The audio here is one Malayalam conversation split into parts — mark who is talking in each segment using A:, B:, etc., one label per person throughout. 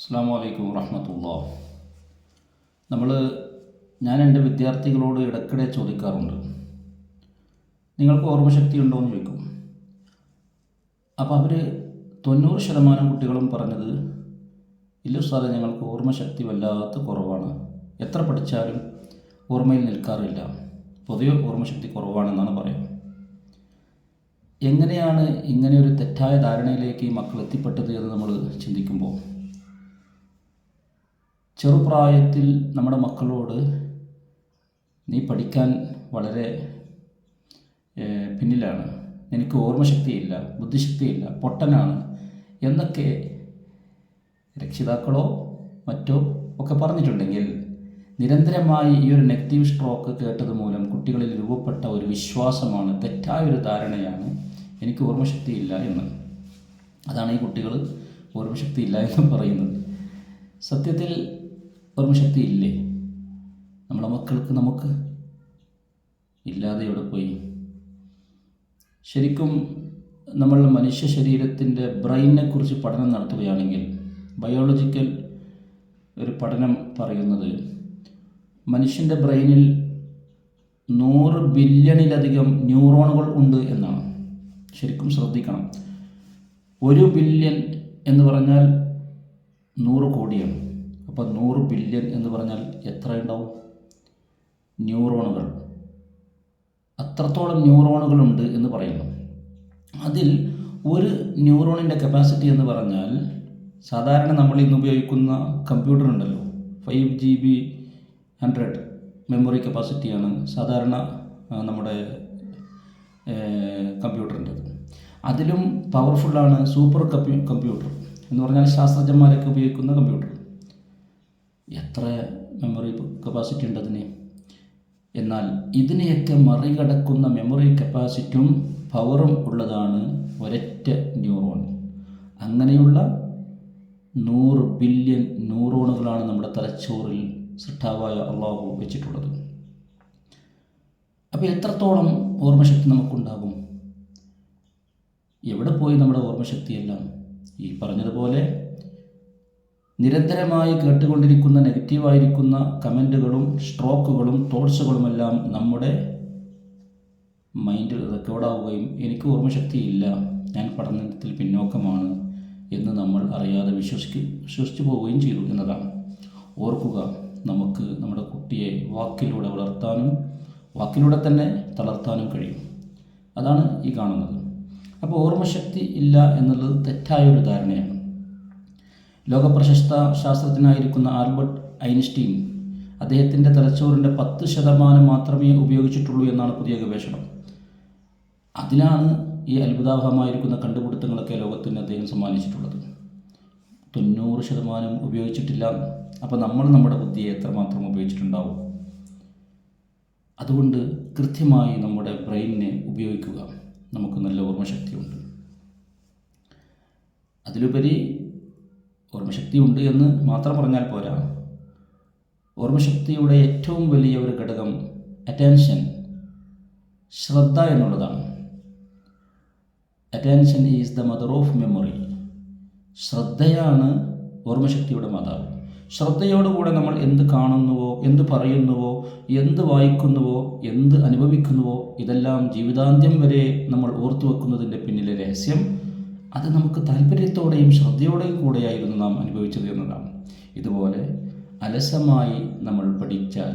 A: അസ്സലാമു അലൈക്കും വറഹ്മത്തുള്ളാഹി. ഞാൻ എൻ്റെ വിദ്യാർത്ഥികളോട് ഇടയ്ക്കിടെ ചോദിക്കാറുണ്ട്, നിങ്ങൾക്ക് ഓർമ്മശക്തി ഉണ്ടോ എന്ന് ചോദിക്കും. അപ്പോൾ അവർ 90% കുട്ടികളും പറഞ്ഞത്, ഇല്ല ഉസ്താദേ, ഞങ്ങൾക്ക് ഓർമ്മശക്തി വല്ലാത്ത കുറവാണ്, എത്ര പഠിച്ചാലും ഓർമ്മയിൽ നിൽക്കാറില്ല, പൊതുവെ ഓർമ്മശക്തി കുറവാണെന്നാണ് പറയുന്നത്. എങ്ങനെയാണ് ഇങ്ങനെയൊരു തെറ്റായ ധാരണയിലേക്ക് ഈ മക്കൾ എത്തിപ്പെട്ടത് എന്ന് നമ്മൾ ചിന്തിക്കുമ്പോൾ, ചെറുപ്രായത്തിൽ നമ്മുടെ മക്കളോട് നീ പഠിക്കാൻ വളരെ പിന്നിലാണ്, എനിക്ക് ഓർമ്മശക്തിയില്ല, ബുദ്ധിശക്തിയില്ല, പൊട്ടനാണ് എന്നൊക്കെ രക്ഷിതാക്കളോ മറ്റോ ഒക്കെ പറഞ്ഞിട്ടുണ്ടെങ്കിൽ, നിരന്തരമായി ഈ ഒരു നെഗറ്റീവ് സ്ട്രോക്ക് കേട്ടത് മൂലം കുട്ടികളിൽ രൂപപ്പെട്ട ഒരു വിശ്വാസമാണ്, തെറ്റായൊരു ധാരണയാണ് എനിക്ക് ഓർമ്മശക്തിയില്ല എന്ന്. അതാണ് ഈ കുട്ടികൾ ഓർമ്മശക്തിയില്ല എന്ന് പറയുന്നത്. സത്യത്തിൽ ഓർമ്മശക്തി ഇല്ലേ നമ്മളെ മക്കൾക്ക്? നമുക്ക് ഇല്ലാതെ എവിടെ പോയി? ശരിക്കും നമ്മൾ മനുഷ്യ ശരീരത്തിൻ്റെ ബ്രെയിനെ കുറിച്ച് പഠനം നടത്തുകയാണെങ്കിൽ, ബയോളജിക്കൽ ഒരു പഠനം പറയുന്നത് മനുഷ്യൻ്റെ ബ്രെയിനിൽ 100 ബില്യണിലധികം ന്യൂറോണുകൾ ഉണ്ട് എന്നാണ്. ശരിക്കും ശ്രദ്ധിക്കണം. 1 ബില്യൺ എന്ന് പറഞ്ഞാൽ 100 കോടിയാണ്. അപ്പോൾ 100 ബില്യൺ എന്ന് പറഞ്ഞാൽ എത്ര ഉണ്ടാവും? ന്യൂറോണുകൾ. അത്രത്തോളം ന്യൂറോണുകളുണ്ട് എന്ന് പറയുന്നു. അതിൽ ഒരു ന്യൂറോണിൻ്റെ കപ്പാസിറ്റി എന്ന് പറഞ്ഞാൽ, സാധാരണ നമ്മൾ ഇന്ന് ഉപയോഗിക്കുന്ന കമ്പ്യൂട്ടർ ഉണ്ടല്ലോ, 5 GB 100 മെമ്മറി കപ്പാസിറ്റിയാണ് സാധാരണ നമ്മുടെ കമ്പ്യൂട്ടറിൻ്റെത്. അതിലും പവർഫുള്ളാണ് സൂപ്പർ കമ്പ്യൂട്ടർ എന്ന് പറഞ്ഞാൽ ശാസ്ത്രജ്ഞന്മാരൊക്കെ ഉപയോഗിക്കുന്ന കമ്പ്യൂട്ടർ. എത്ര മെമ്മറി കപ്പാസിറ്റി ഉണ്ട് അതിന്? എന്നാൽ ഇതിനെയൊക്കെ മറികടക്കുന്ന മെമ്മറി കപ്പാസിറ്റിയും പവറും ഉള്ളതാണ് ഒരൊറ്റ ന്യൂറോൺ. അങ്ങനെയുള്ള 100 ബില്യൺ ന്യൂറോണുകളാണ് നമ്മുടെ തലച്ചോറിൽ സൃഷ്ടാവായ അള്ളാഹു വെച്ചിട്ടുള്ളത്. അപ്പോൾ എത്രത്തോളം ഓർമ്മശക്തി നമുക്കുണ്ടാകും? എവിടെ പോയി നമ്മുടെ ഓർമ്മശക്തിയെല്ലാം? ഈ പറഞ്ഞതുപോലെ നിരന്തരമായി കേട്ടുകൊണ്ടിരിക്കുന്ന നെഗറ്റീവായിരിക്കുന്ന കമൻറ്റുകളും സ്ട്രോക്കുകളും തോട്ട്സുകളുമെല്ലാം നമ്മുടെ മൈൻഡിൽ റെക്കോർഡാവുകയും, എനിക്ക് ഓർമ്മശക്തിയില്ല, ഞാൻ പഠനത്തിൽ പിന്നോക്കമാണ് എന്ന് നമ്മൾ അറിയാതെ വിശ്വസിച്ചു പോവുകയും ചെയ്തു എന്നതാണ്. ഓർക്കുക, നമുക്ക് നമ്മുടെ കുട്ടിയെ വാക്കിലൂടെ വളർത്താനും വാക്കിലൂടെ തന്നെ തളർത്താനും കഴിയും. അതാണ് ഈ കാണുന്നത്. അപ്പോൾ ഓർമ്മശക്തി ഇല്ല എന്നുള്ളത് തെറ്റായൊരു ധാരണയാണ്. ലോകപ്രശസ്ത ശാസ്ത്രജ്ഞനായിരിക്കുന്ന ആൽബർട്ട് ഐൻസ്റ്റീൻ അദ്ദേഹത്തിൻ്റെ തലച്ചോറിൻ്റെ 10% മാത്രമേ ഉപയോഗിച്ചിട്ടുള്ളൂ എന്നാണ് പുതിയ ഗവേഷണം. അതിലാണ് ഈ അത്ഭുതാവഹമായിരിക്കുന്ന കണ്ടുപിടുത്തങ്ങളൊക്കെ ലോകത്തിന് അദ്ദേഹം സമ്മാനിച്ചിട്ടുള്ളത്. 90% ഉപയോഗിച്ചിട്ടില്ല. അപ്പോൾ നമ്മൾ നമ്മുടെ ബുദ്ധിയെ എത്രമാത്രം ഉപയോഗിച്ചിട്ടുണ്ടാവും? അതുകൊണ്ട് കൃത്യമായി നമ്മുടെ ബ്രെയിനിനെ ഉപയോഗിക്കുക. നമുക്ക് നല്ല ഓർമ്മശക്തിയുണ്ട്. അതിലുപരി ഓർമ്മശക്തി ഉണ്ട് എന്ന് മാത്രം പറഞ്ഞാൽ പോരാ. ഓർമ്മശക്തിയുടെ ഏറ്റവും വലിയ ഒരു ഘടകം അറ്റൻഷൻ, ശ്രദ്ധ എന്നുള്ളതാണ്. Attention is the mother of memory. ശ്രദ്ധയാണ് ഓർമ്മശക്തിയുടെ മാതാവ്. ശ്രദ്ധയോടുകൂടെ നമ്മൾ എന്ത് കാണുന്നുവോ, എന്ത് പറയുന്നുവോ, എന്ത് വായിക്കുന്നുവോ, എന്ത് അനുഭവിക്കുന്നുവോ, ഇതെല്ലാം ജീവിതാന്ത്യം വരെ നമ്മൾ ഓർത്തു വെക്കുന്നതിൻ്റെ പിന്നിലെ രഹസ്യം, അത് നമുക്ക് താല്പര്യത്തോടെയും ശ്രദ്ധയോടെയും കൂടെയായിരുന്നു നാം അനുഭവിച്ചത് എന്നതാണ്. ഇതുപോലെ അലസമായി നമ്മൾ പഠിച്ചാൽ,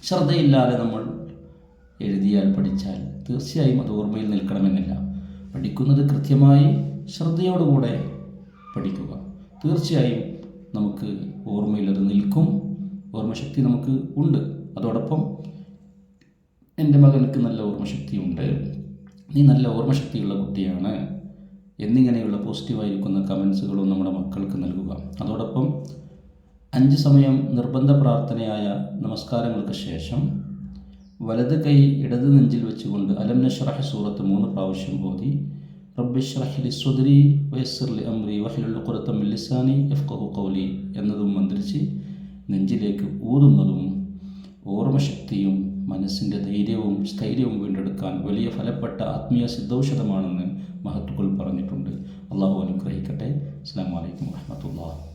A: ശ്രദ്ധയില്ലാതെ നമ്മൾ എഴുതിയാൽ, പഠിച്ചാൽ തീർച്ചയായും അത് ഓർമ്മയിൽ നിൽക്കണമെന്നില്ല. പഠിക്കുന്നത് കൃത്യമായി ശ്രദ്ധയോടുകൂടെ പഠിക്കുക. തീർച്ചയായും നമുക്ക് ഓർമ്മയിൽ അത് നിൽക്കും. ഓർമ്മശക്തി നമുക്ക് ഉണ്ട്. അതോടൊപ്പം എൻ്റെ മകനക്ക് നല്ല ഓർമ്മശക്തിയുണ്ട്, നീ നല്ല ഓർമ്മശക്തിയുള്ള കുട്ടിയാണ് എന്നിങ്ങനെയുള്ള പോസിറ്റീവായിരിക്കുന്ന കമൻസുകളും നമ്മുടെ മക്കൾക്ക് നൽകുക. അതോടൊപ്പം 5 സമയം നിർബന്ധ പ്രാർത്ഥനയായ നമസ്കാരങ്ങൾക്ക് ശേഷം വലത് കൈ ഇടത് നെഞ്ചിൽ വെച്ചുകൊണ്ട് അലം നശ്റഹ് സൂറത്ത് 3 പ്രാവശ്യം ഓതി, റബ്ബി ഇശ്റഹ് ലി സ്വദ്രി വയസ്സിർ ലി അംരി വഹ്ലുൽ ഉഖ്ദത മിൻ ലിസാനി യഫ്ഖഹു ഖൗലി എന്നതും മന്ത്രിച്ച് നെഞ്ചിലേക്ക് ഊതുന്നതും ഓർമ്മശക്തിയും മനസ്സിൻ്റെ ധൈര്യവും സ്ഥൈര്യവും വീണ്ടെടുക്കാൻ വലിയ ഫലപ്പെട്ട ആത്മീയ സിദ്ധൌഷധമാണെന്ന് മഹത്തുക്കൾ പറഞ്ഞിട്ടുണ്ട്. അള്ളാഹു അനുഗ്രഹിക്കട്ടെ. അസ്സലാമു അലൈക്കും വറഹ്മത്തുള്ളാഹി.